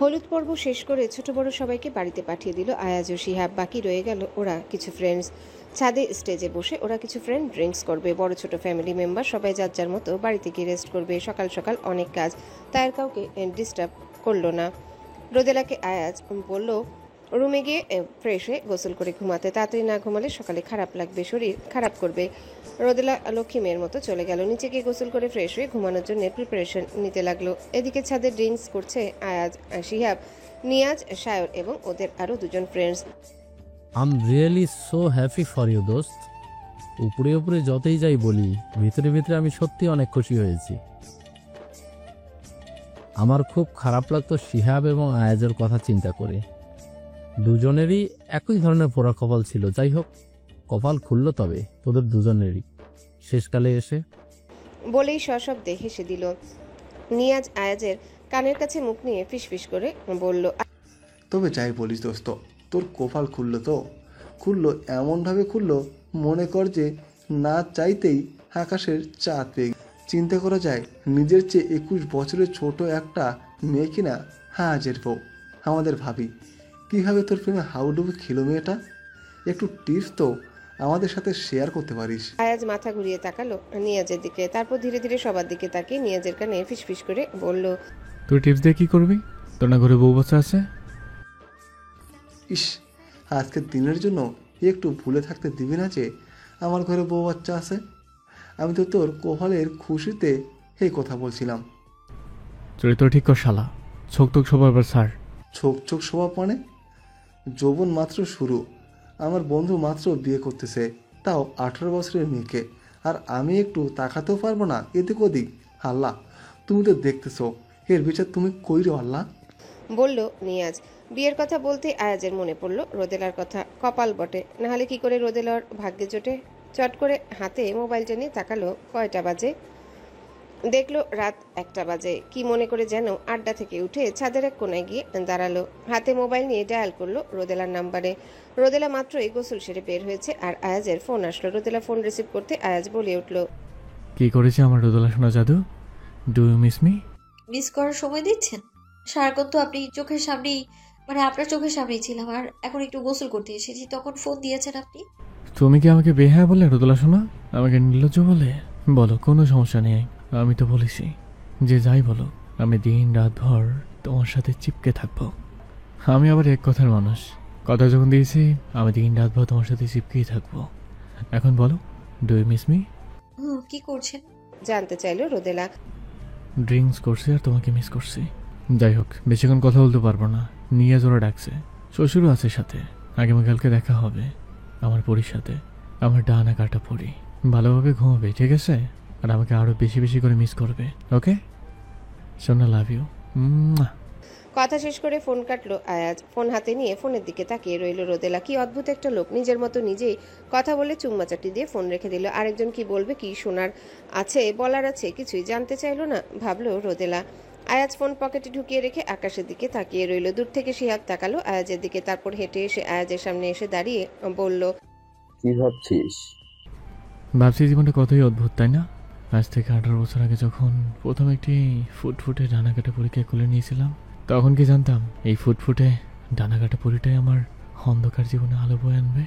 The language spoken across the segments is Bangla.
হলুদ পর্ব শেষ করে ছোট বড় সবাইকে বাড়িতে পাঠিয়ে দিল আয়াজ ও শিহাব। বাকি রয়ে গেল ওরা কিছু ফ্রেন্ডস। ছাদে স্টেজে বসে ওরা কিছু ফ্রেন্ড ড্রিঙ্কস করবে। বড় ছোট ফ্যামিলি মেম্বার সবাই যার যার মতো বাড়িতে গিয়ে রেস্ট করবে। সকাল সকাল অনেক কাজ, তাই আর কাউকে ডিস্টার্ব করলো না। রোদেলাকে আয়াজ বলল রুমে গিয়ে ফ্রেশ হয়ে গোসল করে ঘুমাতে। তাড়াতাড়ি না ঘুমালে সকালে খারাপ লাগবে, শরীর খারাপ করবে। রোদেলা লক্ষ্মী মেয়ের মতো চলে গেল নিচে গিয়ে গোসল করে ফ্রেশ হয়ে ঘুমানোর জন্য প্রিপারেশন নিতে লাগলো। এদিকে ছাদে ড্রিঙ্কস করছে আয়াজ, শিহাব, নিয়াজ, সায়র এবং ওদের আরও দুজন friends. I am really so happy for you দোস্ত। উপরে উপরে যতই যাই বলি, ভিতরে ভিতরে আমি সত্যি অনেক খুশি হয়েছি। আমার খুব খারাপ লাগতো শিহাব এবং আয়াজের কথা চিন্তা করে। দুজনেরই একই ধরনের পোড়া কপাল ছিল। যাই হোক, কপাল খুলল তবে তোদের দুজনেরই শেষকালে এসে। বলেই সশব্দে হেসে দিল। নিয়াজ আয়াজের কানের কাছে মুখ নিয়ে ফিসফিস করে বলল, তবে যাই বলিস দোস্ত, তোর কপাল খুললো তো খুললো, এমনভাবে খুললো মনে কর যে না চাইতেই আকাশের চাঁদ পেয়ে। চিন্তা করা যায় নিজের চেয়ে 21 বছরের ছোট একটা মেয়ে কিনা হাজের বউ, আমাদের ভাবি। কীভাবে তোর প্রেমে হাউডুবু খেলো মেয়েটা? একটু টিপস তো আমাদের সাথে শেয়ার করতে পারিস। আয়াজ মাথা ঘুরিয়ে তাকালো নিয়াজের দিকে, তারপর ধীরে ধীরে সবার দিকে তাকিয়ে নিয়াজের কানে ফিসফিস করে বলল, তুই টিপস দিয়ে কি করবি? তোর না ঘরে বউ বাচ্চা আছে? ইস, আজকের দিনের জন্য একটু ভুলে থাকতে দিবি না যে আমার ঘরে বউ বাচ্চা আছে? আমি তো তোর কোহলের খুশিতে এই কথা বলছিলাম। চরিত্র ঠিক কর শালা, ছোক তোক সবার স্যার। ছোক ছোক স্বভাব মানে? যৌবন মাত্র শুরু। আমার বন্ধু মাত্র বিয়ে করতেছে, তাও 18 বছরের মেয়েকে, আর আমি একটু তাকাতেও পারবো না এদিক ওদিক? আল্লাহ, তুমি তো দেখতেছো, এর বিচার তুমি কইরো আল্লাহ। বলল নিয়াজ। বিয়ের কথা বলতে আয়াজের মনে পড়ল রোদেলার কথা। কপাল বটে, নাহলে কি করে রোদেলার ভাগ্যে জোটে। চট করে হাতে মোবাইলটা নিয়ে তাকালো কয়টা বাজে। দেখলো রাত 1টা বাজে। কি মনে করে যেন আড্ডা থেকে উঠে ছাদের এক কোনায় গিয়ে দাঁড়ালো। হাতে মোবাইল নিয়ে ডায়াল করলো রোদেলার নাম্বারে। রোদেলা মাত্রই গোসল সেরে বের হয়েছে আর আয়াজের ফোন আসলো। রোদেলা ফোন রিসিভ করতে আয়াজ বলে উঠল, কি করেছে আমার রোদেলা শোনা জাদু? Do you miss me? Miss করার সময় দিচ্ছেন? সারাক্ষণ তো আপনি চোখের সামনেই, মানে আপনার চোখের সামনেই ছিলাম, আর এখন একটু গোসল করতে এসেছি, তখন ফোন দিয়েছেন আপনি। তুমি কি আমাকে বেহায়া বলে রোদেলা শোনা? আমাকে নির্লজ্জ বলে? বলো, কোনো সমস্যা নেই। আমি তো বলেছি যে যাই বলো, আমি দিন রাত ভর তোমার সাথে চিপকে থাকবো। আমি আবার এক কথার মানুষ, কথা যখন দিয়েছি আমি দিন রাত ভর তোমার সাথে চিপকেই থাকবো। এখন বলো, ডু ইউ মিস মি? কি করছেন? জানতে চাইলো রোদেলা। ড্রিঙ্কস করছি আর তোমাকে মিস করছি। যাই হোক, বেশিক্ষণ কথা বলতে পারবো না। নিয়ে জোরা ডাকছে, শ্বশুরও আছে সাথে। আগামীকালকে দেখা হবে আমার পরীর সাথে, আমার ডানা কাটা পরি। ভালোভাবে ঘুমাবে, ঠিক আছে? আর আমাকে আরো বেশি বেশি করে মিস করবে, ওকে সোনা? Love you. কথা শেষ করে ফোন কাটলো আয়াজ। ফোন হাতে নিয়ে ফোনের দিকে তাকিয়ে রইল রোদেলা। কি অদ্ভুত একটা লোক, নিজের মতো নিজেই কথা বলে চুম্মাচাটি দিয়ে ফোন রেখে দিল। আরেকজন কি বলবে, কি শোনার আছে, বলার আছে, কিছুই জানতে চাইলো না, ভাবলো রোদেলা। আয়াজ ফোন পকেটে ঢুকিয়ে রেখে আকাশের দিকে তাকিয়ে রইল। দূর থেকে শিহাব তাকালো আয়াজের দিকে, তারপর হেঁটে এসে আয়াজের সামনে এসে দাঁড়িয়ে বলল, কি ভাবছিস? ভাবছি জীবনটা কতই অদ্ভুত, তাই না? আজ থেকে 18 বছর আগে যখন প্রথম একটি ফুটফুটে ডানা কাটা পরীকে কোলে নিয়েছিলাম, তখন কি জানতাম এই ফুটফুটে ডানা কাটা পরীটাই আমার অন্ধকার জীবনে আলো বয়ে আনবে?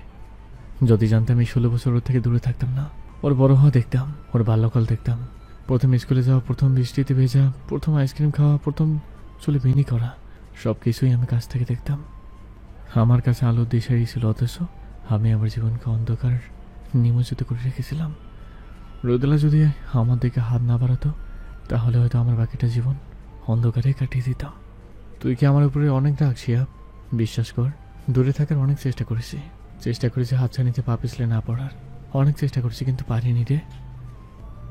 যদি জানতাম এই 16 বছর ওর থেকে দূরে থাকতাম না, ওর বড় হওয়া দেখতাম, ওর বাল্যকাল দেখতাম, প্রথম স্কুলে যাওয়া, প্রথম বৃষ্টিতে ভেজা, প্রথম আইসক্রিম খাওয়া, প্রথম চুলে বেনি করা, সব কিছুই আমি কাছ থেকে দেখতাম। আমার কাছে আলোর দিশারি ছিল, অথচ আমি আমার জীবনকে অন্ধকার নিমজ্জিত করে রেখেছিলাম। রোদেলা যদি আমার দিকে হাত না বাড়াতো, তাহলে হয়তো আমার বাকিটা জীবন অন্ধকারে কাটিয়ে দিতাম। তুই কি আমার উপরে অনেক রাগ শিহাব? বিশ্বাস কর, দূরে থাকার অনেক চেষ্টা করেছি হাতছানিতে পা পিছলে না পড়ার, অনেক চেষ্টা করেছি, কিন্তু পারিনি রে।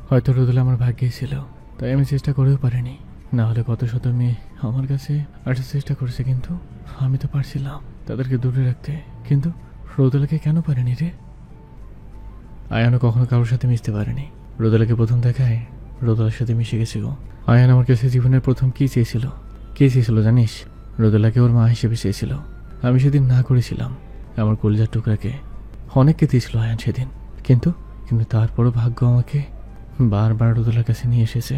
হয়তো রোদেলা আমার ভাগ্যেই ছিল, তাই আমি চেষ্টা করেও পারিনি। না হলে কত শত মেয়ে আমার কাছে আসার চেষ্টা করেছে, কিন্তু আমি তো পারছিলাম তাদেরকে দূরে রাখতে, কিন্তু রোদেলাকে কেন পারিনি রে? আয়ানও কখনো কারোর সাথে মিশতে পারেনি। রোদেলাকে প্রথম দেখায় রোদেলার সাথে মিশে গেছে গো। আয়ান আমার কাছে জীবনের প্রথম কি চেয়েছিল জানিস? রোদেলাকে ওর মা হিসেবে চেয়েছিল। আমি সেদিন না করেছিলাম। আমার কলিজার টুকরাকে অনেককে দিয়েছিল আয়ান সেদিন, কিন্তু তারপরও ভাগ্য আমাকে বারবার রোদেলার কাছে নিয়ে এসেছে।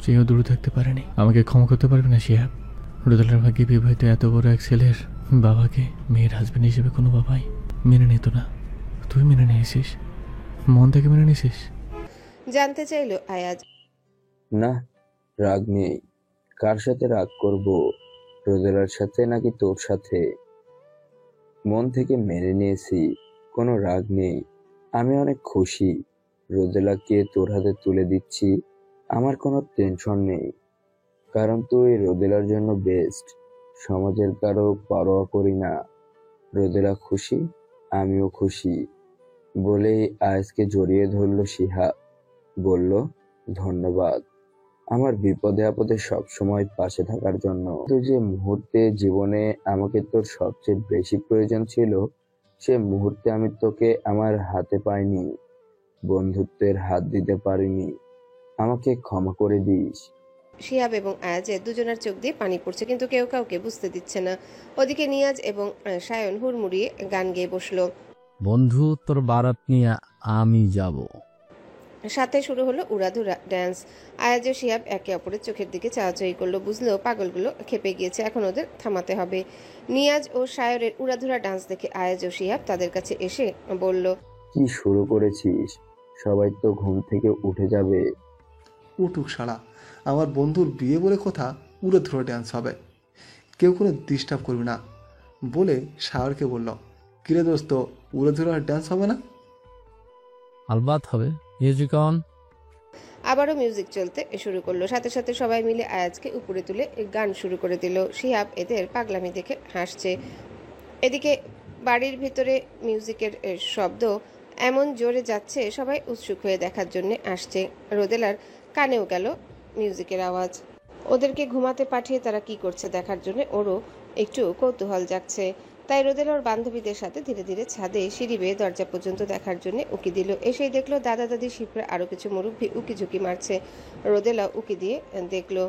চেয়েও দূরে থাকতে পারেনি। আমাকে ক্ষমা করতে পারবে না শিহাব? রোদেলার ভাগ্যে বিবাহিত এত বড় এক ছেলের বাবাকে মেয়ের হাজবেন্ড হিসেবে কোনো বাবাই মেনে নিত না। তুই মেনে নিয়েছিস, মন থেকে মেনে নিয়েছিস। জানতে চাইল আয়াজ। না, রাগ নেই। কার সাথে রাগ করব? রোদেলার সাথে নাকি তোর সাথে? মন থেকে মেনে নিয়েছি, কোনো রাগ নেই। আমি অনেক খুশি। রোদেলাকে তোর হাতে তুলে দিচ্ছি, আমার কোনো টেনশন নেই। কারণ তুই রোদেলার জন্য বেস্ট। সমাজের কারো পরোয়া করি না। রোদেলা খুশি, আমিও খুশি। বলেই আয়াজকে জড়িয়ে ধরল শিহাব। বলল, ধন্যবাদ আমার বিপদে আপদে সবসময় পাশে থাকার জন্য। তো যে মুহূর্তে জীবনে আমাকে তোর সবচেয়ে বেশি প্রয়োজন ছিল, সে মুহূর্তে আমি তোকে আমার হাতে পাইনি, বন্ধুত্বের হাত দিতে পারিনি। আমাকে ক্ষমা করে দিস। শিহাব এবং আয়াজের দুজনের চোখ দিয়ে পানি পড়ছে, কিন্তু কেউ কাউকে বুঝতে দিচ্ছে না। ওদিকে নিয়াজ এবং সায়ন হুড়মুড়িয়ে গান গেয়ে বসলো। বন্ধু, তোর বারাত নিয়ে আমি যাব। সাথে শুরু হলো উড়াধুরা ড্যান্স। আয়াজ ও শিহাব একে অপরের চোখের দিকে চাওয়াচাই করলো। বুঝলো পাগলগুলো খেপে গিয়েছে, এখন ওদের থামাতে হবে। নিয়াজ ও সায়রের উড়াধুরা ডান্স দেখে আয়াজ ও শিহাব তাদের কাছে এসে বলল, কি শুরু করেছিস? সবাই তো ঘুম থেকে উঠে যাবে। উঠুক শালা, আমার বন্ধুর বিয়ে বলে কথা, উড়ে ধরে ড্যান্স হবে, কেউ কোনো ডিস্টার্ব করবে না বলে শাহরকে বলল, কিরে দোস্ত, উড়ে ধরে ড্যান্স হবে না? আলবাত হবে। Music on. আবারও মিউজিক চলতে শুরু করলো। সাথে সাথে সবাই মিলে আয়াজকে উপরে তুলে গান শুরু করে দিল। শিহাব এদের পাগলামি দেখে হাসছে। এদিকে বাড়ির ভিতরে মিউজিকের শব্দ এমন জোরে যাচ্ছে, সবাই উৎসুক হয়ে দেখার জন্য আসছে। রোদেলার কানেও গেল মিউজিকের আওয়াজ। ওদেরকে ঘুমাতে পাঠিয়ে তারা কি করছে দেখার জন্য ওরও একটু কৌতূহল জাগছে। তাই রোদেলা ওর বান্ধবীদের সাথে ধীরে ধীরে ছাদে সিঁড়ি বেয়ে দরজা পর্যন্ত দেখার জন্য উকি দিল। এসেই দেখলো দাদা দাদি শিবরা আরো কিছু মুরব্বী উকি ঝুঁকি মারছে। রোদেলা উকি দিয়ে দেখলো,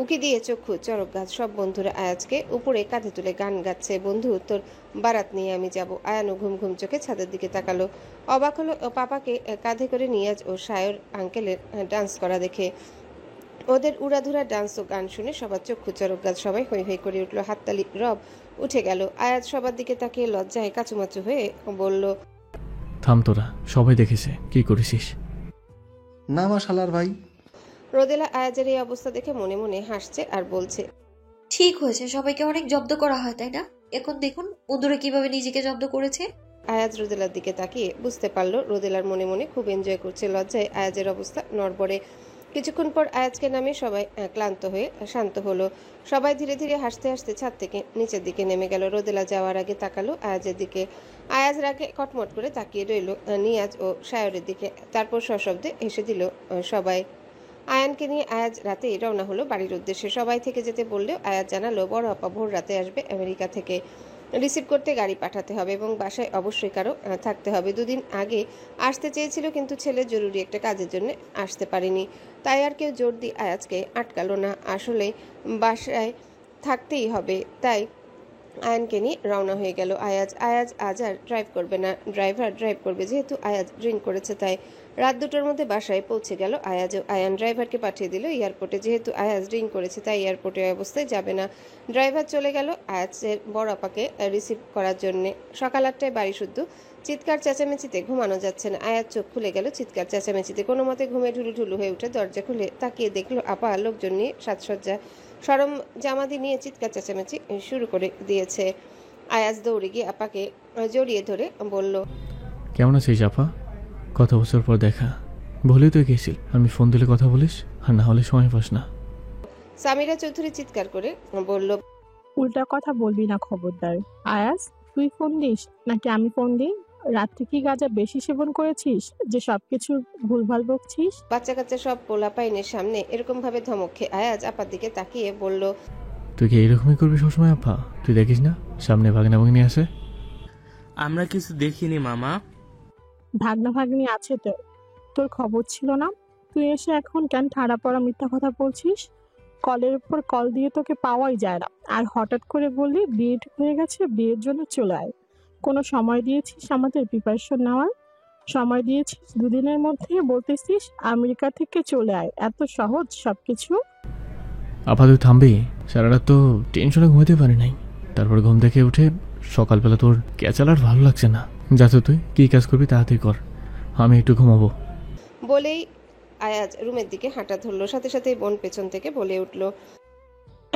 উকি দিয়ে চক্ষু চরক গাছ। সব বন্ধুরা আয়াজকে উপরে কাঁধে তুলে গান গাচ্ছে। বন্ধু, তোর বারাত নিয়ে আমি যাব। আয়ানও ঘুম ঘুম চোখে ছাদের দিকে তাকালো। অবাক হলো পাপাকে কাঁধে করে নিয়াজ ও সায়র আঙ্কেলের ডান্স করা দেখে। ওদের উড়াধুরা ডান্স ও গান শুনে সবার চক্ষু চরক গাছ। সবাই হৈ হৈ করে উঠলো, হাততালি রব উঠে গেল। আয়াজ সবার দিকে তাকিয়ে লজ্জায় কাচুমাচু হয়ে বলল, থাম তোরা, সবাই দেখেছে কি করেছিস। না মা শালার ভাই। রোদেলা আয়াজের এই অবস্থা দেখে মনে মনে হাসছে আর বলছে, ঠিক হয়েছে, সবাইকে অনেক জব্দ করা হয় তাই না? এখন দেখুন বন্ধুরা কিভাবে নিজেকে জব্দ করেছে। আয়াজ রোদেলার দিকে তাকিয়ে বুঝতে পারলো রোদেলার মনে মনে খুব এনজয় করছে। লজ্জায় আয়াজের অবস্থা নড়বড়ে। কিছুক্ষণ পর আয়াজকে নামে সবাই ক্লান্ত হয়ে শান্ত হলো। সবাই ধীরে ধীরে হাসতে হাসতে ছাদ থেকে নিচের দিকে নেমে গেল। রোদেলা যাওয়ার আগে তাকালো আয়াজের দিকে। আয়াজ রাগে কটমট করে তাকিয়ে রইল নিয়াজ ও সায়রের দিকে। তারপর সশব্দে হেসে দিল সবাই। আয়ানকে নিয়ে আয়াজ রাতেই রওনা হলো বাড়ির উদ্দেশ্যে। সবাই থেকে যেতে বললেও আয়াজ জানালো বড় আপা ভোর রাতে আসবে আমেরিকা থেকে। রিসিভ করতে গাড়ি পাঠাতে হবে এবং বাসায় অবশ্যই কারো থাকতে হবে। দুদিন আগে আসতে চেয়েছিল, কিন্তু ছেলে জরুরি একটা কাজের জন্য আসতে পারেনি। তাই আর কেউ জোর দিয়ে আয়াজকে আটকালো না। আসলে বাসায় থাকতেই হবে, তাই আয়ানকে নিয়ে রওনা হয়ে গেল আয়াজ। আয়াজ আজ আর ড্রাইভ করবে না, ড্রাইভার ড্রাইভ করবে, যেহেতু আয়াজ ড্রিঙ্ক করেছে। তাই রাত 2টার মধ্যে বাসায় পৌঁছে গেল আয়াজও। আয়ান ড্রাইভারকে পাঠিয়ে দিল এয়ারপোর্টে। যেহেতু আয়াজ ড্রিঙ্ক করেছে তাই এয়ারপোর্টে অবস্থায় যাবে না। ড্রাইভার চলে গেল আয়াজের বড় আপাকে রিসিভ করার জন্যে। সকাল 8টায় বাড়ি শুদ্ধ। চিৎকার চেঁচামেচিতে ঘুমানো যাচ্ছে না। আয়াজ চোখ খুলে গেল চিৎকার চেঁচামেচিতে। কোনো মতে ঘুমে ঢুলু হয়ে উঠে দরজা খুলে তাকিয়ে দেখলো আপা লোকজন নিয়ে সাজসজ্জা সরম জামাদি নিয়ে চিৎকার চেঁচামেচি শুরু করে দিয়েছে। আয়াজ দৌড়ে গিয়ে আপাকে জড়িয়ে ধরে বলল, কেমন আছিস আপা? কত বছর পর দেখা। বলেই তো গেছিল আমি ফোন দিলে কথা বলিস, আর না হলে সময় পাস না। সামিরা চৌধুরী চিৎকার করে বলল, উল্টা কথা বলবি না খবরদার। আয়াস, তুই ফোন দিস নাকি আমি ফোন দিই? রাত্রে কি গাঁজা বেশি সেবন করেছিস যে সবকিছু ভুলভাল বকছিস? বাচ্চা কাচ্চা সব পোলাপাইনের সামনে এরকম ভাবে ধমক খেয়ে আয়াজ আপার দিকে তাকিয়ে বলল, তুই কি এইরকমই করবি সবসময় আপা? তুই দেখিস না সামনে ভাগনা ভাগনি আছে? আমরা কিছু দেখিনি মামা। ভাগনা ভাগ্নি আছে তো, তোর খবর ছিল না? তুই এসে এখন কেন ঠাড়া পড়া মিথ্যা কথা বলছিস? কলের উপর কল দিয়ে তোকে পাওয়াই যায় না, আর হঠাৎ করে বললি বিয়ে ঠিক হয়ে গেছে, বিয়ের জন্য চলে আয়। কোনো সময় দিয়েছিস আমাদের প্রিপারেশন নেওয়ার? সময় দিয়েছিস 2 দিনের মধ্যে বলতেছিস আমেরিকা থেকে চলে আয়। এত সহজ সবকিছু? আপা তুই থামবি? সারা রাত তো টেনশনে ঘুমাতে পারি নাই। তারপর ঘুম থেকে উঠে সকালবেলা তোর ক্যাচাল আর ভালো লাগছে না। যা তো তুই কী কাজ করবি তাড়াতাড়ি কর, আমি একটু ঘুমাবো। বলেই আয়াজ রুমের দিকে হাঁটা ধরলো, সাথে সাথেই বোন পেছন থেকে বলে উঠল,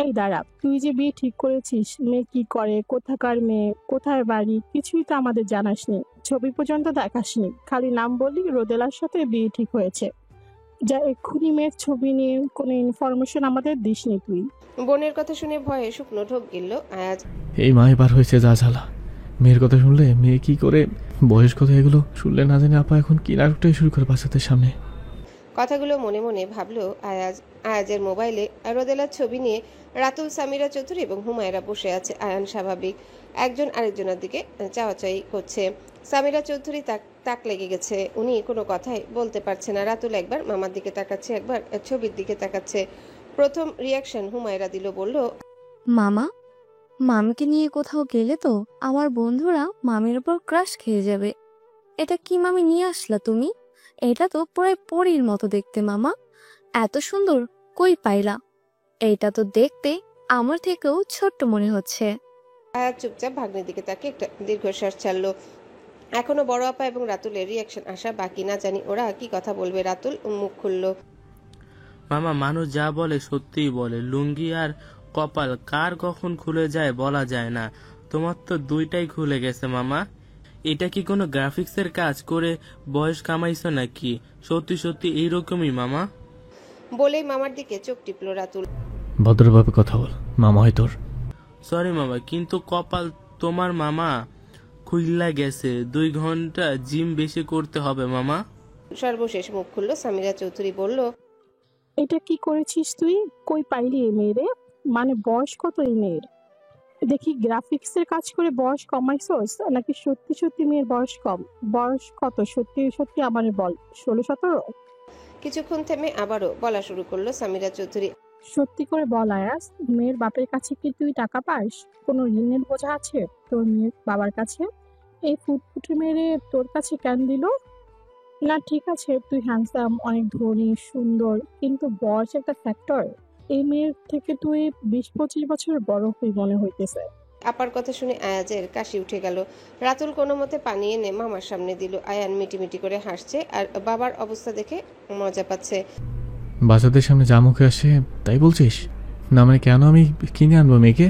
এই দাঁড়া, তুই যে বিয়ে ঠিক করেছিস, মেয়ে কি করে, কোথাকার মেয়ে, কোথায় বাড়ি, কিছুই তো আমাদের জানাসনি, ছবি পর্যন্ত দেখাসনি, খালি নাম বললি রোদেলার সাথে বিয়ে ঠিক হয়েছে। যা এক্ষুনি মেয়ের ছবি নিয়ে কোনো ইনফরমেশন আমাদের দিসনি তুই। বোনের কথা শুনে ভয়ে শুকনো ঢোক গিলল আয়াজ। এই মা এবার হয়েছে যা ঝালা। মেয়ের কথা শুনলে, মেয়ে কি করে, বয়স কথা, এগুলো শুনলে না জানি আপা এখন কি নাটকটাই শুরু করে বাচ্চাদের সামনে। কথাগুলো মনে মনে ভাবলো আয়াজ। আয়াজের মোবাইলে রোদেলার ছবি নিয়ে রাতুল, সামিরা চৌধুরী এবং হুমায়রা বসে আছে। আয়ান স্বাভাবিক একজন আরেকজনের দিকে চাওয়াচাই করছে। সামিরা চৌধুরী তাক লেগে গেছে, উনি কোনো কথাই বলতে পারছে না। রাতুল একবার মামার দিকে তাকাচ্ছে, একবার ছবির দিকে তাকাচ্ছে। প্রথম রিয়াকশন হুমায়রা দিল, বলল, মামা, মামিকে নিয়ে কোথাও গেলে তো আমার বন্ধুরা মামির উপর ক্রাশ খেয়ে যাবে। এটা কি মামি নিয়ে আসলা তুমি? এটা তো পুরাই পরীর মতো দেখতে মামা। এত সুন্দর কই পাইলা? এইটা তো দেখতে আমার থেকেও ছোট্ট মনে হচ্ছে। আয়াজ চুপচাপ ভাগ্নের দিকে তাকে একটা দীর্ঘশ্বাস ছাড়লো। এখনো বড় আপা এবং রাতুলের রিয়াকশন আসা বাকি, না জানি ওরা কি কথা বলবে। রাতুল মুখ খুলল, মামা, মানুষ যা বলে সত্যিই বলে। লুঙ্গি আর কপাল কার কখন খুলে যায় বলা যায় না। তোমার তো দুইটাই খুলে গেছে মামা। এটা কি কোনো গ্রাফিক্সের কাজ করে বয়স কামাইছো নাকি? সত্যি সত্যি এইরকমই মামা? বলেই মামার দিকে চোখ টিপলো রাতুল। ভদ্রভাবে কথা বল, মামা হয় তোর। সরি মামা, কিন্তু কপাল তোমার মামা খুইল্লা গেছে। 2 ঘন্টা জিম বেশি করতে হবে মামা। সর্বশেষ মুখ খুললো সামিরা চৌধুরী, বলল, এটা কি করেছিস তুই? কই পাইলি এই মেয়েরে? মানে বয়স কত এই মেয়ের? দেখি গ্রাফিক্সের কাজ করে বয়স কমাইছস নাকি সত্যি সত্যি মেয়ের বয়স কম? বয়স কত সত্যি সত্যি আমারে বল। 16-17? কিছুক্ষণ থেমে আবারও বলা শুরু করলো সামিরা চৌধুরী। সত্যি করে বল আয়াস, মেয়ের বাপের কাছে কি তুই টাকা পাস? কোনো ঋণের বোঝা আছে তোর মেয়ের বাবার কাছে? এই ফুটফুটে মেরে তোর কাছে কেন দিল? না ঠিক আছে, তুই হ্যান্ডসাম, অনেক ধনী, সুন্দর, কিন্তু বয়স একটা ফ্যাক্টর। এই মেয়ের থেকে তুই 20-25 বছর বড় হই মনে হইতেছে। আপার কথা শুনে আয়াজের কাশি উঠে গেল। রাতুল কোনো মতে পানি এনে মামার সামনে দিল। আয়ান মিটিমিটি করে হাসছে আর বাবার অবস্থা দেখে মজা পাচ্ছে। বাচ্চাদের সামনে যা মুখে আসে তাই বলছিস? না মানে কেন আমি কিনে আনবো মেয়েকে?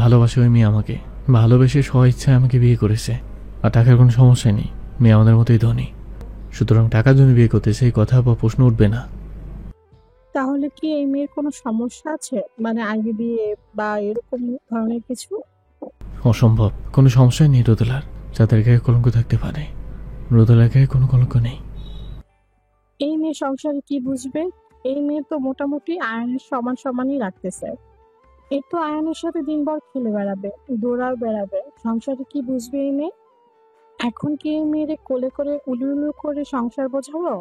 ভালোবাসে ওই মেয়ে আমাকে, ভালোবেসে স্ব ইচ্ছায় আমাকে বিয়ে করেছে। আর টাকার কোনো সমস্যা নেই, মেয়ে আমাদের মতোই ধনী। সুতরাং টাকার জন্য বিয়ে করতে সেই কথা বা প্রশ্ন উঠবে না। তাহলে কি এই মেয়ের কোনো সমস্যা আছে, মানে আগে বিয়ে বা এরকম ধরনের কিছু? অসম্ভব, কোনো সমস্যাই নেই রোদেলার। যাদের গায়ে কলঙ্ক থাকতে পারে, রোদেলার গায়ে কোনো কলঙ্ক নেই। এই মেয়ে সংসারে কি বুঝবে? এই মেয়ে তো মোটামুটি আয়নের সমান সমানই রাখতেছে। এই তো আয়নের সাথে দিনভর খেলে বেড়াবে, দৌড়াও বেড়াবে, সংসারে কি বুঝবে এই মেয়ে? এখন কি এই মেয়েরে কোলে করে উলু উলু করে সংসার বোঝাবো?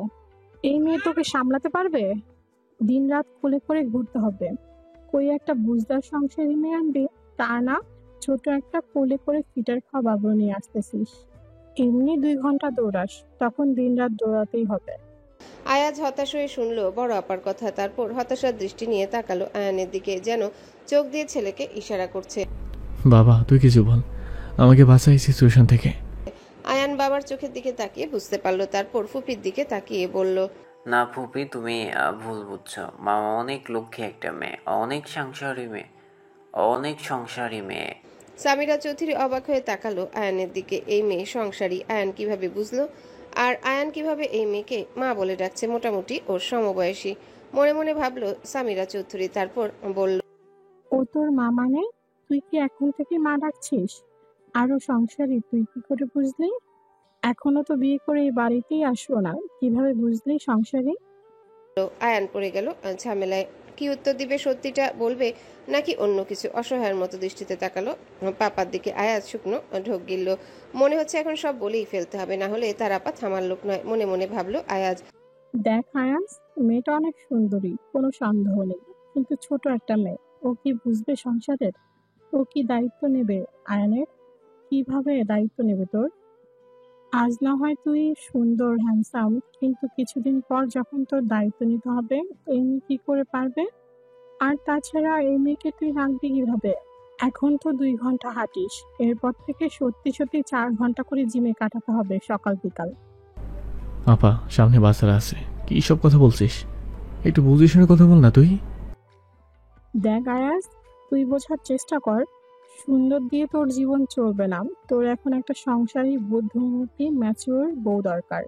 এই মেয়ে তোকে সামলাতে পারবে? দিনরাত কোলে করে ঘুরতে হবে। কই একটা বুঝদার সংসারী মেয়ে আনবি, তা না, ছোট একটা কোলে করে ফিটার খাওয়া বাবু নিয়ে আসতেছিস। এমনি 2 ঘন্টা দৌড়াস, তখন দিনরাত দৌড়াতেই হবে। আয়াজ হতাশ হয়ে শুনলো বড় আপার কথা, তারপর হতাশার দৃষ্টি নিয়ে তাকালো আয়ানের দিকে, যেন চোখ দিয়ে ছেলেকে ইশারা করছে। বাবা তুই কিছু বল, আমাকে বাঁচা এই সিচুয়েশন থেকে। আয়ান বাবার চোখের দিকে তাকিয়ে বুঝতে পারলো, তারপর ফুপির দিকে তাকিয়ে বলল, না ফুপি, তুমি ভুল বুঝছো। মামা অনেক লক্ষ্মী একটা মেয়ে, অনেক সংসারী মেয়ে, অনেক সংসারী মেয়ে। সামিরা চৌধুরী অবাক হয়ে তাকালো আয়ানের দিকে। এই মেয়ে সংসারী, আয়ান কিভাবে বুঝলো? আর আয়ান কিভাবে এই মেয়েকে মা বলে ডাকছে? মোটামুটি ওর সমবয়সী। মনে মনে ভাবলো সামিরা চৌধুরী, তারপর বলল, ও তোর মা মানে? তুই কি এখন থেকে মা ডাকছিস? আরো সংসারী তুই কি করে বুঝলি? এখনো তো বিয়ে করে এই বাড়িতেই আসবো না, কিভাবে বুঝলি সংসারী? আয়ান পড়ে গেল ঝামেলায়। কি উত্তর দিবে? সত্যিটা বলবে নাকি অন্য কিছু? অসহায়ের মতো দৃষ্টিতে তাকালো পাপার দিকে। আয়াজ শুকনো ঢোক গিলল। মনে হচ্ছে এখন সব বলেই ফেলতে হবে, না হলে তার আপা থামার লোক নয়। মনে মনে ভাবলো আয়াজ। দেখ আয়াস, মেয়েটা অনেক সুন্দরী, কোনো সন্দেহ নেই, কিন্তু ছোট একটা মেয়ে। ও কি বুঝবে সংসারের? ও কি দায়িত্ব নেবে আয়ানের? কিভাবে দায়িত্ব নেবে তোর? আজ না হয় তুই সুন্দর, হ্যান্ডসাম, কিন্তু কিছুদিন পর যখন তোর দায়িত্ব নিতে হবে, এমনি কি করে পারবে? আর তাছাড়া এই মেয়েকে তুই রাখবি কিভাবে? এখন তো 2 ঘন্টা হাঁটিস, এরপর থেকে সত্যি সত্যি 4 ঘন্টা করে জিমে কাটাতে হবে সকাল বিকাল। আপা, সামনে বাচ্চারা আছে, কি সব কথা বলছিস? একটু বুঝে শুনে কথা বল না তুই। দেখ আয়াস, তুই বোঝার চেষ্টা কর, সুন্দর দিয়ে তোর জীবন চলবে না। তোর এখন একটা সংসারী বুদ্ধিমতী ম্যাচিওর বউ দরকার।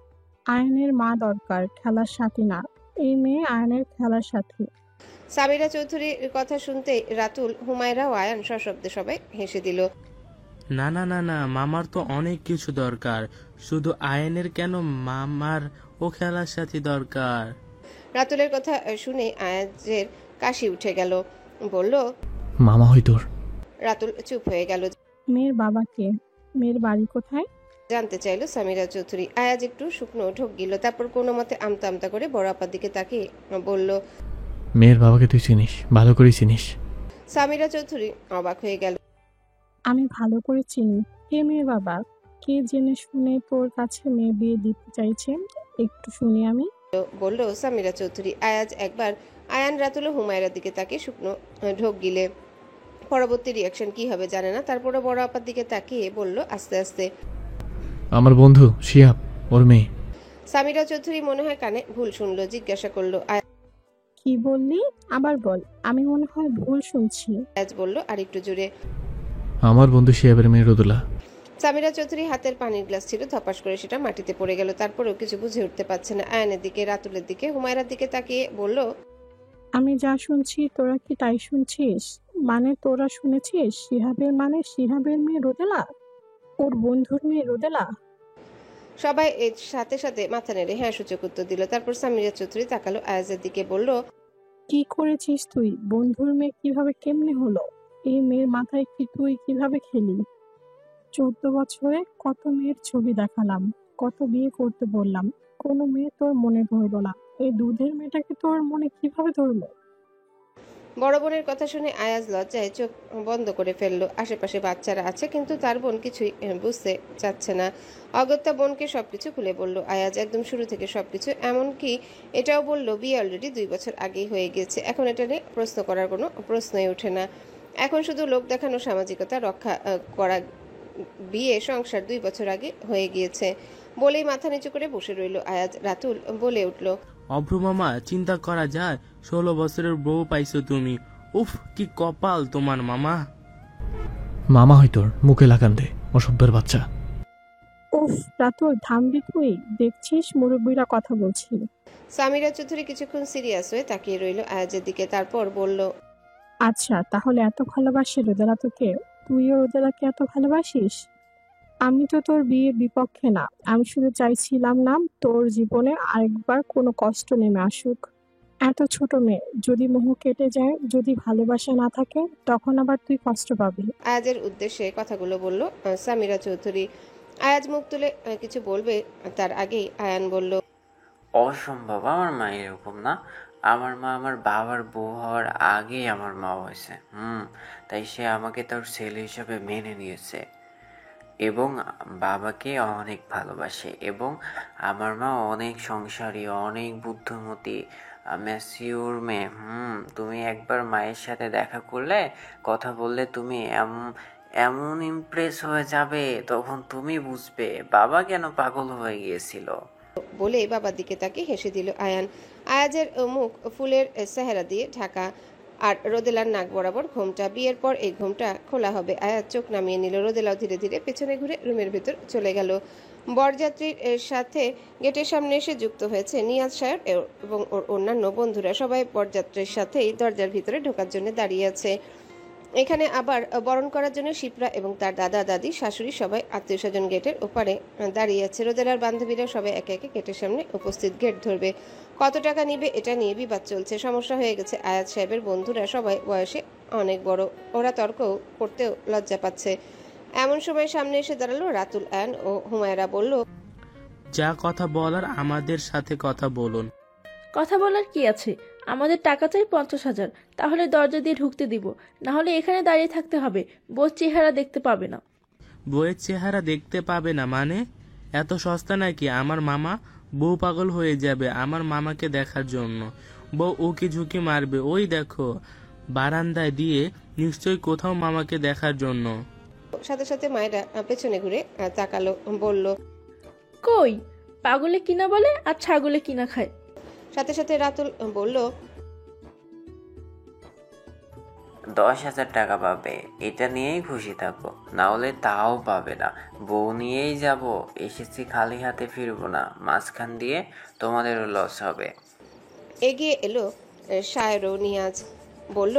আয়নের মা দরকার, খেলার সাথী না। এই মেয়ে আয়নের খেলার সাথী। সামিরা চৌধুরীর কথা শুনতে রাতুল, হুমায়রা ও আয়ান সশব্দে সবাই হেসে দিল। না না না না, মামার তো অনেক কিছু দরকার, শুধু আয়নের কেন, মামার ও খেলার সাথে দরকার। রাতুলের কথা শুনে আয়াজের কাশি উঠে গেল। বলল, মামা হয় তোর? রাতুল চুপ হয়ে গেল। মেয়ের বাবাকে, মেয়ের বাড়ি কোথায় জানতে চাইল সামিরা চৌধুরী। আয়াজ একটু শুকনো ঢোক গিল, তারপর কোনো মতে আমতা আমতা করে বড় আপার দিকে তাকিয়ে বলল, মেয়ের বাবাকে তুই চিনিস, ভালো করেই চিনিস। সামিরা চৌধুরী অবাক হয়ে গেল। আমি ভালো করে চিনি। কে মেয়ের বাবা? কে জেনে শুনে তোর কাছে মেয়ে বিয়ে দিতে চাইছে? একটু শুনি আমি। বলল সামিরা চৌধুরী। আয়াজ একবার আয়ান, রাতুল ও হুমায়রার দিকে তাকিয়ে শুকনো ঢোক গিলে পরবর্তী রিয়াকশন কি হবে জানে না। তারপরে বড় আপার দিকে তাকিয়ে বলল আস্তে আস্তে, আমার বন্ধু শিহাব, ওর মেয়ে। সামিরা চৌধুরী মনে হয় কানে ভুল শুনলো, জিজ্ঞাসা করলো। কি বললি? আবার বল, আমি মনে হয় ভুল শুনছি। আয়াজ বলল আর একটু জোরে, আমার বন্ধু শিহাবের মেয়ে রোদেলা। সামিরা চৌধুরী হাতের পানির গ্লাস ছিল, ধপাস করে সেটা মাটিতে পড়ে গেল। তারপরেও কিছু বুঝে উঠতে পারছে না। আয়ানের দিকে, রাতুলের দিকে, হুমায়রার দিকে তাকিয়ে বলল, আমি যা শুনছি তোরা কি তাই শুনছিস? মানে তোরা শুনেছিস শিহাবের মানে শিহাবের মেয়ে রোদেলা, ওর বন্ধুর মেয়ে রোদেলা? সবাই এর সাথে সাথে মাথা নেড়ে হ্যাঁ সূচক উত্তর দিল। তারপর সামিরা চৌধুরী তাকালো আয়াজের দিকে, বলল, কি করেছিস তুই? বন্ধুর মেয়ে কিভাবে কেমনে হলো? এই মেয়ের মাথায় কি তুই কিভাবে খেলি? 14 বছরে কত মেয়ের ছবি দেখালাম, কত বিয়ে করতে বললাম, কোনো মেয়ে তোর মনে ধরলো না। এই দুধের মেয়েটাকে তোর মনে কিভাবে ধরলো? বড় বোনের কথা শুনে আয়াজ লজ্জায় চোখ বন্ধ করে ফেললো। আশেপাশে বাচ্চারা আছে, কিন্তু তার বোন কিছুই বুঝতে চাচ্ছে না। অগত্যা বোনকে সবকিছু খুলে বলল আয়াজ, একদম শুরু থেকে সবকিছু। এমনকি এটাও বলল বিয়ে অলরেডি 2 বছর আগেই হয়ে গিয়েছে। এখন এটা নিয়ে প্রশ্ন করার কোনো প্রশ্নই ওঠে না। এখন শুধু লোক দেখানো, সামাজিকতা রক্ষা করা। বিয়ে সংসার 2 বছর আগে হয়ে গিয়েছে বলেই মাথা নিচু করে বসে রইল আয়াজ। রাতুল বলে উঠল, অভ্র মামা, চিন্তা করা যায় 16 বছরের বউ পাইছো তুমি। উফ, কি কপাল তোমার মামা। মামা হয় তোর, মুখে লাগাম দে, অসভ্যের বাচ্চা। উফ রাতুল, থামবি তুই? দেখছিস মুরব্বীরা কথা বলছি। সামিরা চৌধুরী কিছুক্ষণ সিরিয়াস হয়ে তাকিয়ে রইল আয়াজের দিকে, তারপর বলল, আচ্ছা, তাহলে এত ভালোবাসি রোদেলা তোকে? তুইও রোদেলাকে এত ভালোবাসিস? আমি তো তোর বিয়ের বিপক্ষে না, আমি শুধু চাইছিলাম না তোর জীবনে আরেকবার কোনো কষ্ট নেমে আসুক। এত ছোট মেয়ে, যদি মোহ কেটে যায়, যদি ভালোবাসা না থাকে, তখন আবার তুই কষ্ট পাবি। আয়াজের উদ্দেশ্যে কথাগুলো বলল সামিরা চৌধুরী। আয়াজ মুখ তুলে কিছু বলবে, তার আগেই আয়ান বলল, অসম্ভব, আমার মা এরকম না। আমার মা আমার বাবার বউ হওয়ার আগেই আমার মা হয়েছে। তাই সে আমাকে তার ছেলে হিসাবে মেনে নিয়েছে এবং বাবাকে অনেক ভালোবাসে। এবং আমার মা অনেক সংসারী, অনেক বুদ্ধিমতী, ম্যাচিওর মেয়ে। তুমি একবার মায়ের সাথে দেখা করলে, কথা বললে, তুমি এমন ইমপ্রেস হয়ে যাবে, তখন তুমি বুঝবে বাবা কেন পাগল হয়ে গিয়েছিল। বলে বাবার দিকে তাকে হেসে দিল আয়ান। আয়াজের মুখ ফুলের চেহারা দিয়ে ঢাকা, আর রোদেলার নাক বরাবর ঘোমটা। বিয়ের পর এই ঘোমটা খোলা হবে। আয়াজ চোখ নামিয়ে নিল। রোদেলাও ধীরে ধীরে পেছনে ঘুরে রুমের ভেতর চলে গেল। বরযাত্রীর সাথে গেটের সামনে এসে যুক্ত হয়েছে নিয়াজ সাহেব এবং ওর অন্যান্য বন্ধুরা। সবাই বরযাত্রীর সাথেই দরজার ভিতরে ঢোকার জন্য দাঁড়িয়ে আছে। এখানে আবার বরণ করার জন্য শিপ্রা এবং তার দাদা দাদি শাশুড়ি সবাই আত্মীয় স্বজন গেটের ওপারে দাঁড়িয়ে আছে। রোদেলার বান্ধবীরা সবাই একে একে গেটের সামনে উপস্থিত। গেট ধরবে, কত টাকা নিবে এটা নিয়ে বিবাদ চলছে। সমস্যা হয়ে গেছে। আয়াজ সাহেবের বন্ধুরা সবাই বয়সে অনেক বড়, ওরা তর্ক করতেও লজ্জা পাচ্ছে। এমন সময় সামনে এসে দাঁড়ালো রাতুল, আয়ান ও হুমায়রা। বলল, যা কথা বলার আমাদের সাথে কথা বলুন। কথা বলার কি আছে? আমাদের টাকা চাই 50,000, তাহলে দরজা দিয়ে ঢুকতে দিব, না হলে এখানে দাঁড়িয়ে থাকতে হবে। বোর চেহারা দেখতে পাবে না। বউয়ের চেহারা দেখতে পাবে না মানে? এত সস্তা নাকি? আমার মামা বউ পাগল হয়ে যাবে আমার মামাকে দেখার জন্য। বউ উকি ঝুঁকি মারবে। ওই দেখো বারান্দায় দিয়ে, নিশ্চয়ই কোথাও মামাকে দেখার জন্য। সাথে সাথে মায়েরা পেছনে ঘুরে তাকালো, বলল। কই, পাগলে কিনা বলে আর ছাগলে কিনা খায়। সাথে সাথে রাতুল বলল, 10,000 টাকা পাবে, এটা নিয়েই খুশি থাকো, না হলে তাও পাবে না। বউ নিয়েই যাব, এসেছি খালি হাতে ফিরবো না, মাঝখান দিয়ে তোমাদেরও লস হবে। এগিয়ে এলো শায়ের ও নিয়াজ, বলল।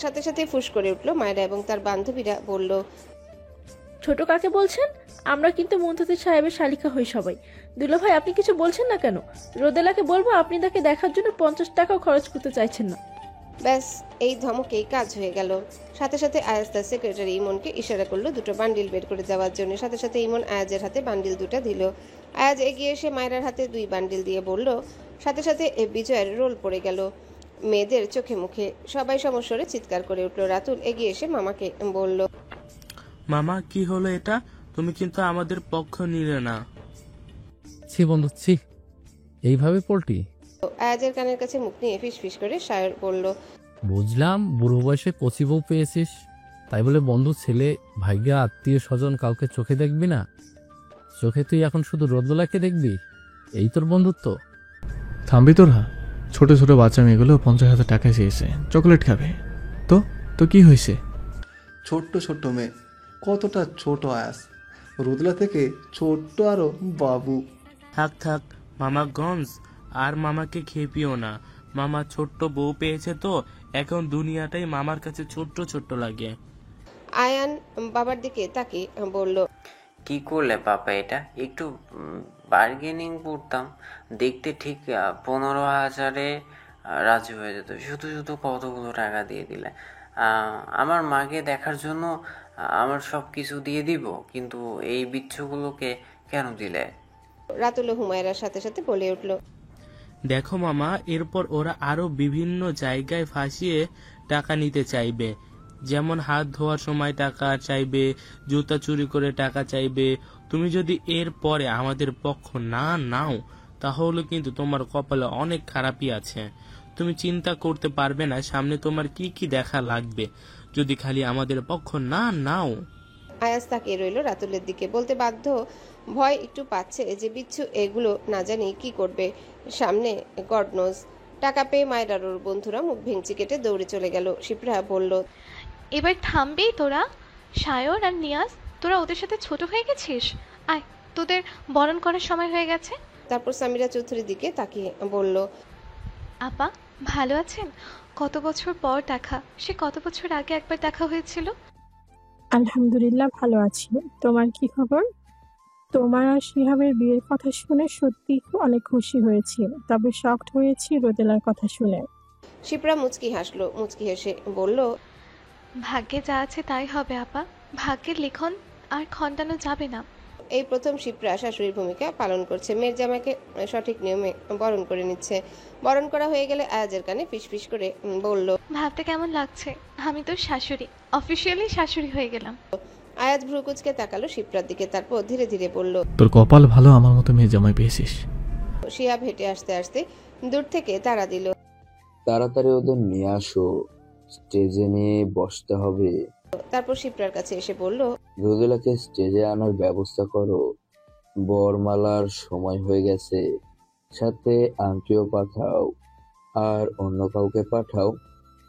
সাথে সাথে ফুস করে উঠলো মায়েরা এবং তার বান্ধবীরা, বলল। ছোট কাকে বলছেন? আমরা কিন্তু মুনতাসির সাহেবের শালিকা হই সবাই। দুলাভাই, আপনি কিছু বলছেন না কেন? রোদেলাকে বলবো আপনি তাকে দেখার জন্য 50 টাকাও খরচ করতে চাইছেন না। ব্যাস, এই ধমকেই কাজ হয়ে গেল। সাথে সাথে আয়াজ তার সেক্রেটারি ইমনকে ইশারা করলো দুটো বান্ডিল বের করে দেওয়ার জন্য। সাথে সাথে ইমন আয়াজের হাতে বান্ডিল দুটো দিল। আয়াজ এগিয়ে এসে মায়েরার হাতে 2 বান্ডিল দিয়ে বলল। সাথে সাথে বিজয়ের রোল পড়ে গেল মেয়েদের চোখে মুখে। সবাই সমস্বরে চিৎকার করে উঠল। রাতুল এগিয়ে এসে মামাকে বলল। মামা, কি হলো এটা? তুমি কিন্তু আমাদের পক্ষ নিলে না। ছি বন্ধু, ছি। এইভাবে পোল্টি? আয়াজের কানের কাছে মুখ নিয়ে ফিসফিস করে শায়র বলল। বুঝলাম বুড়ো বয়সে কচি বউ পেয়েছিস, তাই বলে বন্ধু, ছেলে, ভাইগা, আত্মীয় স্বজন কাউকে চোখে দেখবি না? চোখে তুই এখন শুধু রোদলাকে দেখবি? এই তোর বন্ধুত্ব? থামবি তোরা? ছোট ছোট বাচ্চা মেয়েগুলো 50,000 টাকা চেয়েছে, চকলেট খাবে। তো তো কি হয়েছে? ছোট্ট ছোট্ট মেয়ে, কতটা ছোট আয়াস, রোদলা থেকে ছোট্ট আরো বাবু। থাক থাক মামাগঞ্জ, আর মামাকে খেপিও না। মামা ছোট্ট বউ পেয়েছে তো এখন দুনিয়াটাই মামার কাছে ছোট্ট ছোট্ট লাগে। আয়ান বাবার দিকে তাকিয়ে বলল। কি করলে পাপা এটা? একটু বার্গেনিং করতাম, দেখতে ঠিক 15,000-এ রাজি হয়ে যেত। শুধু শুধু কতগুলো টাকা দিয়ে দিলে। আমার মাকে দেখার জন্য আমার সব কিছু দিয়ে দিব, কিন্তু এই বিচ্ছুগুলোকে কেন দিলে? রাতুল হুমায়রার সাথে সাথে বলে উঠল। দেখো মামা, এরপর ওরা আরো বিভিন্ন জায়গায় ফাঁসিয়ে টাকা নিতে চাইবে। যেমন হাত ধোয়ার সময় টাকা চাইবে, জুতা চুরি করে টাকা চাইবে। তুমি যদি এর পরে আমাদের পক্ষ না নাও, তাহলে কিন্তু তোমার কপালে অনেক খারাপই আছে। তুমি চিন্তা করতে পারবে না সামনে তোমার কি কি দেখা লাগবে যদি খালি আমাদের পক্ষ না নাও। আয়াস তাকিয়ে রইল রাতুলের দিকে। বলতে বাধ্য, ভয় একটু পাচ্ছে যে বিচ্ছু এগুলো না জানি কি করবে সামনে, গড নোজ। টাকা পেয়ে মায়েরার ওর বন্ধুরা মুখ ভেঙচি কেটে দৌড়ে চলে গেল। শিপ্রা বলল। এবার থামবেই তোরা? সায়র আর নিয়াজ, তোরা ওদের সাথে ছোট হয়ে গেছিস? আয়, তোদের বরণ করার সময় হয়ে গেছে। তারপর সামিরা চৌধুরীর দিকে তাকিয়ে বলল। আপা ভালো আছেন? কত বছর পর দেখা, সে কত বছর আগে একবার দেখা হয়েছিল। আলহামদুলিল্লাহ ভালো আছি। তোমার কি খবর? তোমার আর শিহাবের বিয়ের কথা শুনে সত্যি অনেক খুশি হয়েছি, তবে শকড হয়েছি রোদেলার কথা শুনে। শিপ্রা মুচকি হাসলো। মুচকি হেসে বলল। ভাগ্যে যা আছে তাই হবে আপা, ভাগ্যের লিখন আর খণ্ডানো যাবে না। এই প্রথম শিপ্রা শাশুড়ির ভূমিকা পালন করছে। মেয়ের জামাইকে সঠিক নিয়মে বরণ করে নিচ্ছে। বরণ করা হয়ে গেলে আয়াজের কানে ফিসফিস করে বলল। ভাবতে কেমন লাগছে, আমি তোর শাশুড়ি, অফিসিয়ালি শাশুড়ি হয়ে গেলাম। আয়াজ ভ্রুকুচকে তাকালো শিপ্রার দিকে, তারপর ধীরে ধীরে বলল। তোর কপাল ভালো, আমার মতো মেয়ে জামাই পেয়েছিস। শিহাব হেঁটে আসতে আসতে দূর থেকে তাড়া দিল। তাড়াতাড়ি ওদের নিয়ে আসো, স্টেজে নিয়ে বসতে হবে। তারপর শিপ্রার কাছে এসে বলল। রোদেলাকে স্টেজে আনার ব্যবস্থা করো, বরমালার সময় হয়ে গেছে। সাথে আংটিও পাঠাও, আর অন্য কাউকে পাঠাও,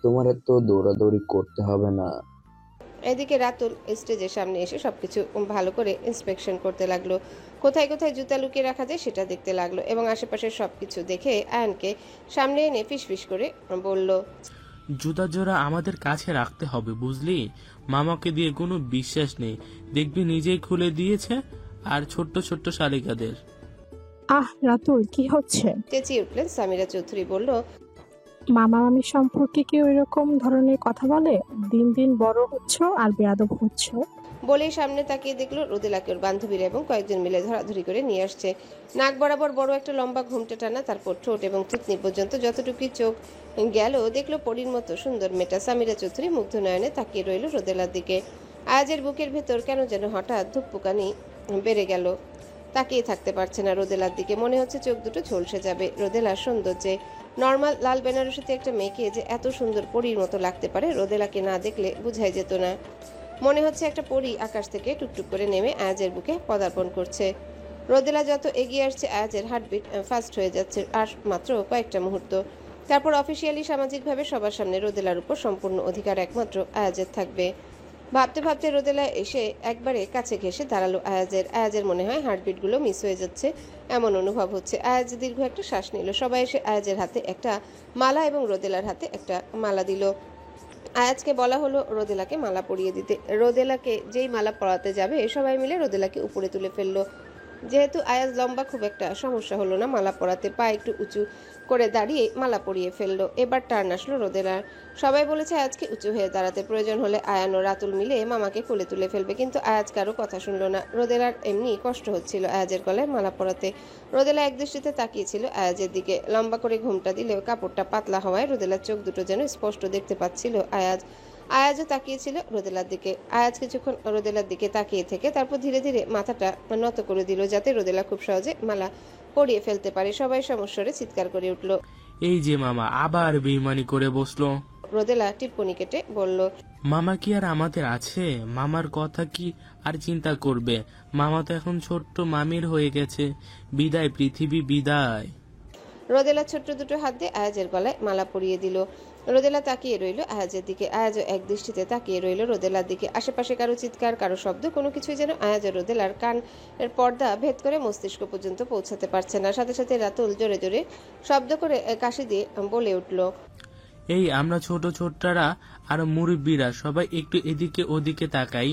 তোমার এত দৌড়াদৌড়ি করতে হবে না। এদিকে রাতুল স্টেজের সামনে এসে সবকিছু ভালো করে ইন্সপেকশন করতে লাগলো। কোথায় কোথায় জুতা লুকিয়ে রাখা যায় সেটা দেখতে লাগলো এবং আশেপাশের সবকিছু দেখে আয়ানকে সামনে এনে ফিসফিস করে বলল। জুতা জোড়া আমাদের কাছে রাখতে হবে, বুঝলি? মামাকে দিয়ে কোনো বিশ্বাস নেই, দেখবি নিজেই খুলে দিয়েছে। আর ছোট্ট ছোট্ট শালিকাদের। আহ রাতুল, কি হচ্ছে? চেঁচিয়ে উঠলেন সামিরা চৌধুরী। বলল। মামা মামি সম্পর্কে কি ওইরকম ধরনের কথা বলে? দিন দিন বড় হচ্ছ আর বেয়াদব হচ্ছ। বলেই সামনে তাকিয়ে দেখলো রোদেলাকে ওর বান্ধবীরা এবং কয়েকজন মিলে ধরাধরি করে নিয়ে আসছে। নাক বরাবর বড় একটা লম্বা ঘুমটে টানা, তারপর ঠোঁট এবং থুতনি পর্যন্ত যতটুকু চোখ গেল দেখলো পরীর মতো সুন্দর মেয়েটা। সামিরা চৌধুরী মুগ্ধ নয়নে তাকিয়ে রইল রোদেলার দিকে। আয়াজের বুকের ভেতর কেন যেন হঠাৎ ধুকপুকানি বেড়ে গেল। তাকিয়ে থাকতে পারছে না রোদেলার দিকে। মনে হচ্ছে চোখ দুটো ঝলসে যাবে রোদেলার সৌন্দর্যে। নর্মাল লাল বেনারসিতে একটা মেয়েকে যে এত সুন্দর পরীর মতো লাগতে পারে রোদেলাকে না দেখলে বুঝাই যেত না। মনে হচ্ছে একটা পরী আকাশ থেকে টুকটুক করে নেমে আয়াজের বুকে পদার্পণ করছে। রোদেলা যত এগিয়ে আসছে আয়াজের হার্টবিট ফাস্ট হয়ে যাচ্ছে। আর মাত্র কয়েকটা মুহূর্ত, তারপর অফিসিয়ালি সামাজিকভাবে সবার সামনে রোদেলার উপর সম্পূর্ণ অধিকার একমাত্র আয়াজের থাকবে। ভাবতে ভাবতে রোদেলা এসে একবারে কাছে ঘেঁষে দাঁড়ালো আয়াজের মনে হয় হার্টবিটগুলো মিস হয়ে যাচ্ছে এমন অনুভব হচ্ছে। আয়াজ দীর্ঘ একটা শ্বাস নিল। সবাই এসে আয়াজের হাতে একটা মালা এবং রোদেলার হাতে একটা মালা দিল। আয়াজকে বলা হলো রোদেলাকে মালা পরিয়ে দিতে। রোদেলাকে যেই মালা পরাতে যাবে সবাই মিলে রোদেলাকে উপরে তুলে ফেললো। যেহেতু আয়াজ লম্বা, খুব একটা সমস্যা হলো না মালা পরাতে। পা একটু উঁচু করে দাঁড়িয়ে মালা পরিয়ে ফেললো। এবার টার্ন আসলো রোদেলার। সবাই বলেছে আয়াজকে উঁচু হয়ে দাঁড়াতে, প্রয়োজন হলে আয়ান ও রাতুল মিলে মামাকে কোলে তুলে ফেলবে, কিন্তু আয়াজ কারো কথা শুনলো না। রোদেলার এমনি কষ্ট হচ্ছিল আয়াজের গলায় মালা পরাতে। রোদেলা একদৃষ্টিতে তাকিয়েছিল আয়াজের দিকে। লম্বা করে ঘুমটা দিলেও কাপড়টা পাতলা হওয়ায় রোদেলার চোখ দুটো যেন স্পষ্ট দেখতে পাচ্ছিল আয়াজও তাকিয়েছিল রোদেলার দিকে। আয়াজ কিছুক্ষণ রোদেলার দিকে তাকিয়ে থেকে তারপর ধীরে ধীরে মাথাটা নত করে দিল যাতে রোদেলা খুব সহজে মালা পরিয়ে ফেলতে পারে। সবাই সমস্বরে চিৎকার করে উঠল। এই যে মামা আবার বেইমানি করে বসলো। রোদেলা টিপ্পনি কেটে বলল, মামা কি আর আমাদের আছে? মামার কথা কি আর চিন্তা করবে? মামা তো এখন ছোট্ট মামির হয়ে গেছে। বিদায় পৃথিবী, বিদায়। রোদেলা ছোট্ট দুটো হাত দিয়ে আয়াজের গলায় মালা পরিয়ে দিল। রোদেলা তাকিয়ে রইল আয়াজের দিকে। আয়াজও এক দৃষ্টিতে তাকিয়ে রইল রোদেলার দিকে। আশেপাশে কারো চিৎকার, কারো শব্দ, কোনো কিছুই যেন আয়াজ ও রোদেলার কানের পর্দা ভেদ করে মস্তিষ্ক পর্যন্ত পৌঁছাতে পারছে না। সাথে সাথে রাতুল জোরে জোরে শব্দ করে কাশি দিয়ে বলে উঠল, এই আমরা ছোট ছোটরা আর মুরব্বীরা সবাই একটু এদিকে ওদিকে তাকাই।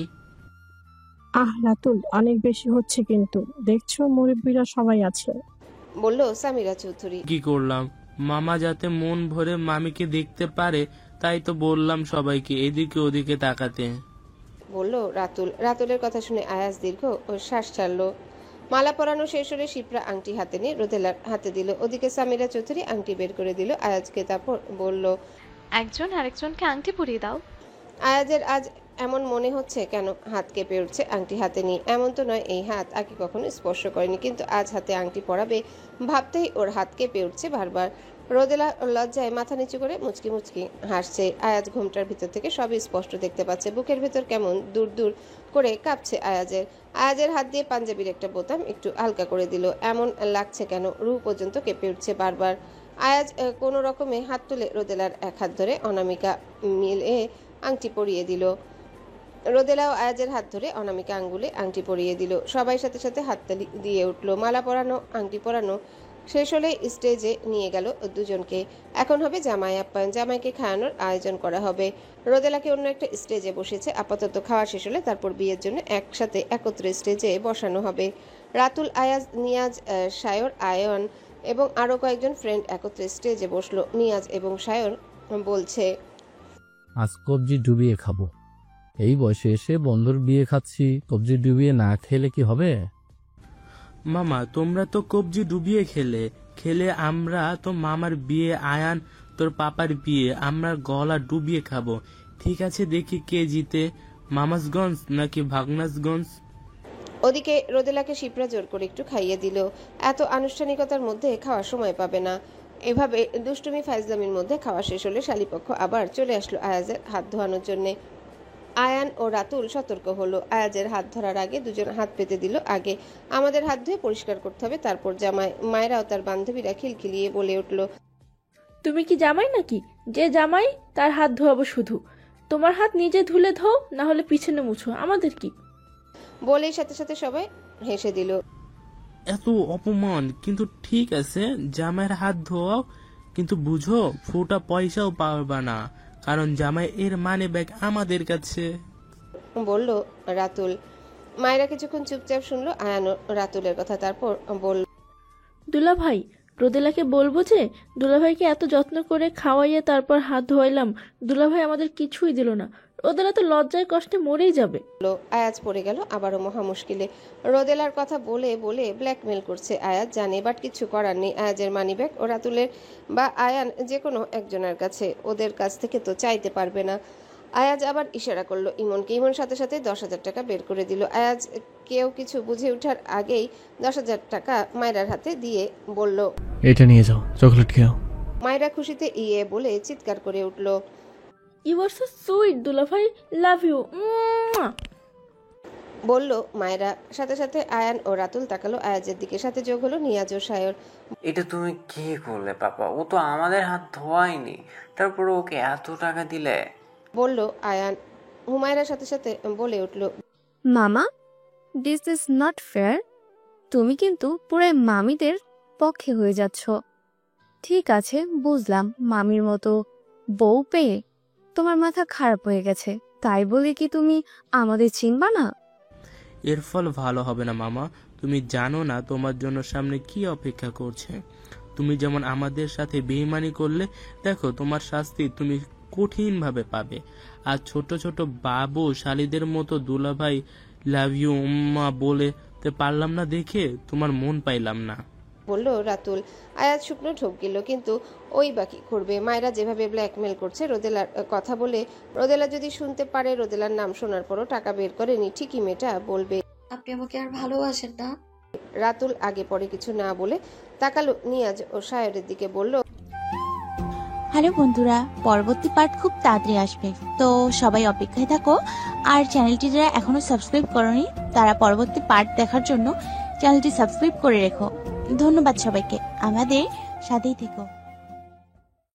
রাতুল, অনেক বেশি হচ্ছে কিন্তু। দেখছো মুরব্বীরা সবাই আছে। বলল সামিরা চৌধুরী। কি করলাম? মামা যাতে মন ভরে মামিকে দেখতে পারে তাই তো বললাম সবাইকে এদিকে ওদিকে তাকাতে, বলল রাতুল। রাতুলের কথা শুনে আয়াজ দীর্ঘ ও শ্বাস ছাড়লো। মালা পরানো শেষ হলে শিপ্রা আংটি হাতে নিয়ে রোদেলার হাতে দিল। ওদিকে সামিরা চৌধুরী আংটি বের করে দিল আয়াজকে। তারপর বলল, একজন আরেকজনকে আংটি পরিয়ে দাও। আয়াজের আজ এমন মনে হচ্ছে কেন হাত কেঁপে উঠছে আংটি হাতে নিয়ে। এমন তো নয় এই হাত আগে কখনো স্পর্শ করেনি, কিন্তু আজ হাতে আংটি পরাবে ভাবতেই ওর হাত কেঁপে উঠছে বারবার। রোদেলা লজ্জায় মাথা নিচু করে মুচকি মুচকি হাসছে। আয়াজ ঘুমটার ভিতর থেকে সবই স্পষ্ট দেখতে পাচ্ছে। বুকের ভেতর কেমন দূর দূর করে কাঁপছে আয়াজের হাত দিয়ে পাঞ্জাবির একটা বোতাম একটু হালকা করে দিল। এমন লাগছে কেন রুহ পর্যন্ত কেঁপে উঠছে বারবার। আয়াজ কোনো রকমে হাত তুলে রোদেলার এক হাত ধরে অনামিকা মিলে আংটি পরিয়ে দিল। রোদেলাও আয়াজের হাত ধরে অনামিকা আঙ্গুলে আংটি পরিয়ে দিল। সবাই সাথে সাথে হাততালি দিয়ে উঠল। মালা পরানো, আংটি পরানো শেষ হলে স্টেজে নিয়ে গেল দুজনকে। এখন হবে জামাই আপ্যায়ন। জামাইকে খাওয়ানোর আয়োজন করা হবে। রোদেলাকে অন্য একটা স্টেজে বসেছে আপাতত। খাওয়া শেষ হলে তারপর বিয়ের জন্য একসাথে একত্রে স্টেজে বসানো হবে। রাতুল, আয়াজ, নিয়াজ, সায়র, আয়ন এবং আরো কয়েকজন ফ্রেন্ড একত্রে স্টেজে বসলো। নিয়াজ এবং সায়র বলছে, আজ কবজি ডুবিয়ে খাবো। এই বয়সে এসে বন্ধুর বিয়ে খাচ্ছি, কবজি ডুবিয়ে না খেলে কি হবে? মামা তোমরা তো কবজি ডুবিয়ে খেলে আমরা তো মামার বিয়ে, আয়ান তোর পাপার বিয়ে আমরা গলা ডুবিয়ে খাবো। ঠিক আছে, দেখি কে জিতে, মামাসগঞ্জ নাকি ভাগনাসগঞ্জ। ওদিকে রোদেলাকে শিপ্রা জোর করে একটু খাইয়ে দিল। এত আনুষ্ঠানিকতার মধ্যে খাওয়ার সময় পাবে না। এভাবে দুষ্টুমি ফাইজলামির মধ্যে খাওয়া শেষ হলে শালিপক্ষ আবার চলে আসলো আয়াজের হাত ধোয়ানোর জন্যে। আয়ান ও রাতুল সতর্ক হলো। আয়াজের হাত ধরার আগে দুজন হাত পেতে দিল। আগে আমাদের হাত ধুয়ে পরিষ্কার করতে হবে, তারপর জামাই। মায়েরাও তার বান্ধবীরা খিলখিলিয়ে বলে উঠল, তুমি কি জামাই নাকি? যে জামাই তার হাত ধোয়াবো শুধু। তোমার হাত নিজে ধুলে ধোও, না হলে পিছনে মুছো, আমাদের কি? বলেই সাথে সাথে সবাই হেসে দিল। এত অপমান, কিন্তু ঠিক আছে জামাইয়ের হাত ধোয়াও, কিন্তু বুঝো ফোটা পয়সাও পাবা না, কারণ জামাই এর মানি ব্যাগ আমাদের কাছে, বলল রাতুল। মায়েরা কিছুক্ষণ চুপচাপ শুনলো আয়ান ও রাতুলের কথা। তারপর বলল, দুলা ভাই, রোদেলাকে বলবো যে দুলাভাইকে এত যত্ন করে খাওয়াইয়ে তারপর হাত ধোয়াইলাম, দুলাভাই আমাদের কিছুই দিল না। রোদেলা তো লজ্জায় কষ্টে মরেই যাবে। আয়াজ পড়ে গেল আবারও মহা মুশকিলে। রোদেলার কথা বলে বলে ব্ল্যাকমেল করছে আয়াজ জানে, বাট কিছু করার নেই। আয়াজের মানিব্যাগ ও রাতুলের বা আয়ান যে কোনো একজনের কাছে, ওদের কাছ থেকে তো চাইতে পারবে না। আয়াজ আবার ইশারা করলো ইমনকে। ইমন সাথে সাথে 10,000 টাকা বের করে দিল। আয়াজ কেউ কিছু বুঝে ওঠার আগেই 10,000 টাকা মায়রার হাতে দিয়ে বলল, এটা নিয়ে যাও, চকলেট খেও। মায়রা খুশিতে ইয়ে বলে চিৎকার করে উঠল। ইউ আর সো সুইট দুলাভাই, লাভ ইউ। বলল মায়রা। সাথে সাথে আয়ান ও রাতুল তাকালো আয়াজের দিকে, সাথে যোগ হলো নিয়াজ ও সায়র। এটা তুমি কি করলে পাপা? ও তো আমাদের হাত ধোয়ায়নি, তারপর ওকে এত টাকা দিলে? বলল আয়ান। হুমায়রার সাথে সাথে বলে উঠল, মামা, দিস ইজ নট ফেয়ার। তুমি কিন্তু পুরাই মামিদের পক্ষে হয়ে যাচ্ছ। ঠিক আছে, বুঝলাম মামির মতো বউ পেয়ে তোমার মাথা খারাপ হয়ে গেছে, তাই বলে কি তুমি আমাদের চিনবা না? এর ফল ভালো হবে না মামা। তুমি জানো না তোমার জন্য সামনে কি অপেক্ষা করছে। তুমি যেমন আমাদের সাথে বেইমানি করলে, দেখো তোমার শাস্তি তুমি কঠিনভাবে পাবে। আর ছোট ছোট বাবু শালীদের মতো দুলাভাই লাভ ইউ উম্মা বলতে পারলাম না দেখে তোমার মন পাইলাম না, বলল রাতুল। আয়াজ শুকনো ঢোক গেল, কিন্তু ওই বাকি করবে। মায়রা যেভাবে ব্ল্যাকমেল করছে রোদেলার কথা বলে, রোদেলা যদি শুনতে পারে, রোদেলার নাম শোনার পরও টাকা বের করেনি, ঠিকই মেয়েটা বলবে আপনি আমাকে আর ভালোবাসেন না। রাতুল আগে পরে কিছু না বলে তাকালো নিয়াজ ও সায়রের দিকে, বলল, হ্যালো বন্ধুরা, পরবর্তী পার্ট খুব তাড়াতাড়ি আসবে, তো সবাই অপেক্ষায় থাকো। আর চ্যানেলটি যারা এখনো সাবস্ক্রাইব করনি তারা পরবর্তী পার্ট দেখার জন্য চ্যানেলটি সাবস্ক্রাইব করে রেখো। ধন্যবাদ সবাইকে, আমাদের সাথেই থেকো।